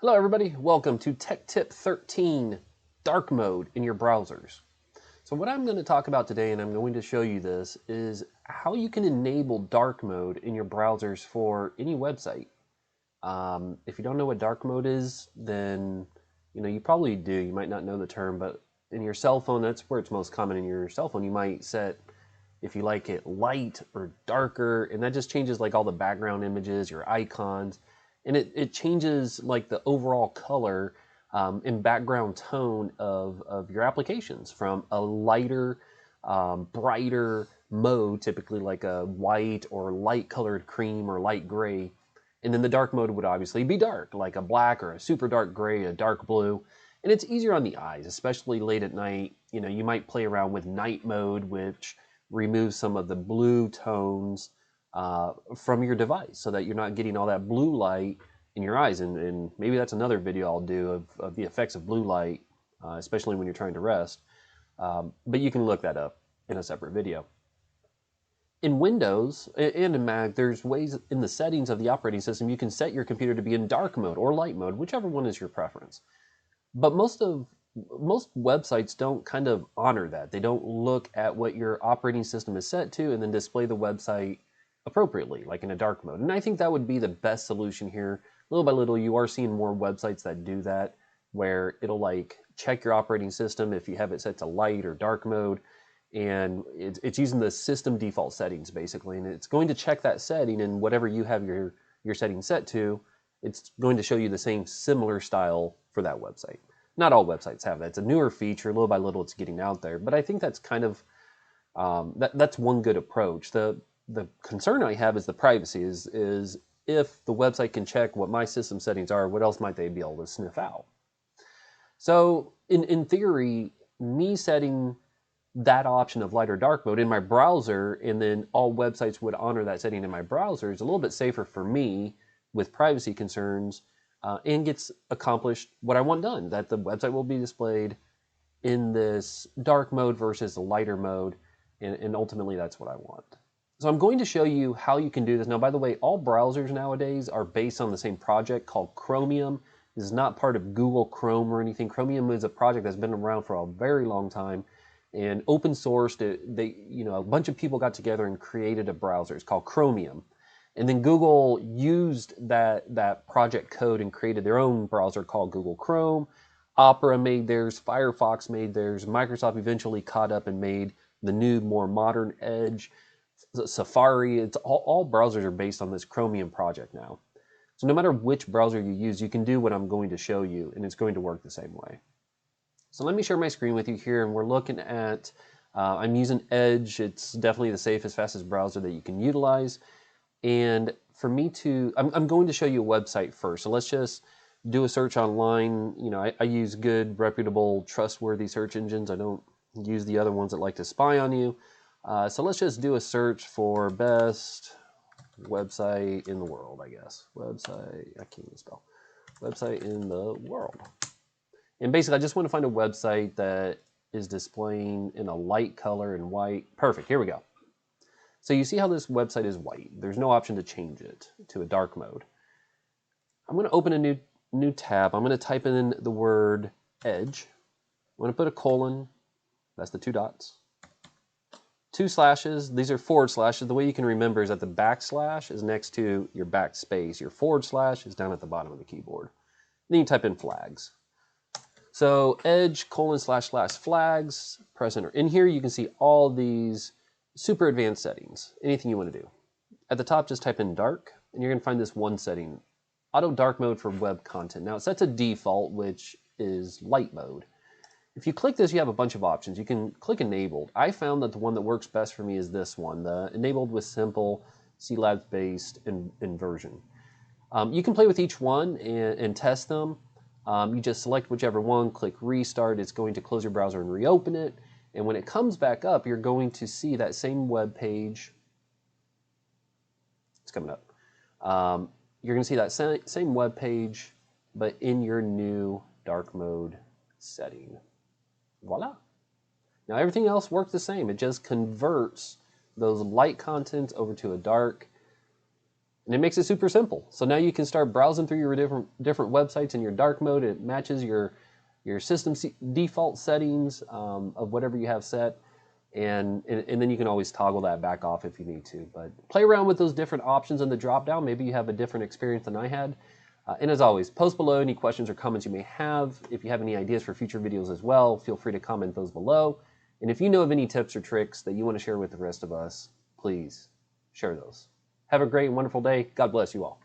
Hello everybody, welcome to Tech Tip 13, Dark Mode in your browsers. So what I'm going to talk about today, and I'm going to show you this, is how you can enable dark mode in your browsers for any website. If you don't know what dark mode is, then you probably do. You might not know the term, but in your cell phone, that's where it's most common. In your cell phone, you might set, if you like it, light or darker, and that just changes like all the background images, your icons, and it changes like the overall color and background tone of your applications from a lighter, brighter mode, typically like a white or light colored cream or light gray. And then the dark mode would obviously be dark, like a black or a super dark gray, a dark blue. And it's easier on the eyes, especially late at night. You might play around with night mode, which removes some of the blue tones from your device so that you're not getting all that blue light in your eyes. And maybe that's another video I'll do of the effects of blue light, especially when you're trying to rest. But you can look that up in a separate video. In Windows and in Mac, there's ways in the settings of the operating system you can set your computer to be in dark mode or light mode, whichever one is your preference. But most websites don't kind of honor that. They don't look at what your operating system is set to and then display the website appropriately, like in a dark mode. And I think that would be the best solution here. Little by little, you are seeing more websites that do that, where it'll like check your operating system if you have it set to light or dark mode, and it's using the system default settings basically, and it's going to check that setting, and whatever you have your settings set to, it's going to show you the same similar style for that website. Not all websites have that. It's a newer feature. Little by little, it's getting out there. But I think that's kind of that's one good approach. The concern I have is the privacy. Is if the website can check what my system settings are, what else might they be able to sniff out? So in theory, me setting that option of light or dark mode in my browser, and then all websites would honor that setting in my browser, is a little bit safer for me with privacy concerns, and gets accomplished what I want done, that the website will be displayed in this dark mode versus the lighter mode, and ultimately that's what I want. So I'm going to show you how you can do this. Now, by the way, all browsers nowadays are based on the same project called Chromium. This is not part of Google Chrome or anything. Chromium is a project that's been around for a very long time and open sourced. A bunch of people got together and created a browser. It's called Chromium. And then Google used that project code and created their own browser called Google Chrome. Opera made theirs, Firefox made theirs, Microsoft eventually caught up and made the new, more modern Edge, Safari. It's all browsers are based on this Chromium project now. So no matter which browser you use, you can do what I'm going to show you, and it's going to work the same way. So let me share my screen with you here, and we're looking at, I'm using Edge. It's definitely the safest, fastest browser that you can utilize. And for me to, I'm going to show you a website first. So let's just do a search online. I use good, reputable, trustworthy search engines. I don't use the other ones that like to spy on you. So let's just do a search for best website in the world, I guess. Website, I can't even spell. Website in the world. And basically, I just want to find a website that is displaying in a light color and white. Perfect, here we go. So you see how this website is white. There's no option to change it to a dark mode. I'm going to open a new tab. I'm going to type in the word Edge. I'm going to put a colon. That's the 2 dots. 2 slashes. These are forward slashes. The way you can remember is that the backslash is next to your backspace. Your forward slash is down at the bottom of the keyboard. Then you type in flags. So Edge : flags. Press enter. In here you can see all these super advanced settings. Anything you want to do. At the top, just type in dark, and you're going to find this one setting, auto dark mode for web content. Now, it's set to default, which is light mode. If you click this, you have a bunch of options. You can click enabled. I found that the one that works best for me is this one, the enabled with simple CLabs-based inversion. You can play with each one and test them. You just select whichever one, click restart. It's going to close your browser and reopen it. And when it comes back up, you're going to see that same web page. It's coming up. You're going to see that same web page, but in your new dark mode setting. Voila. Now everything else works the same. It just converts those light content over to a dark. And it makes it super simple. So now you can start browsing through your different websites in your dark mode. It matches your system default settings of whatever you have set. And then you can always toggle that back off if you need to. But play around with those different options in the drop down. Maybe you have a different experience than I had. And as always, post below any questions or comments you may have. If you have any ideas for future videos as well, feel free to comment those below. And if you know of any tips or tricks that you want to share with the rest of us, please share those. Have a great and wonderful day. God bless you all.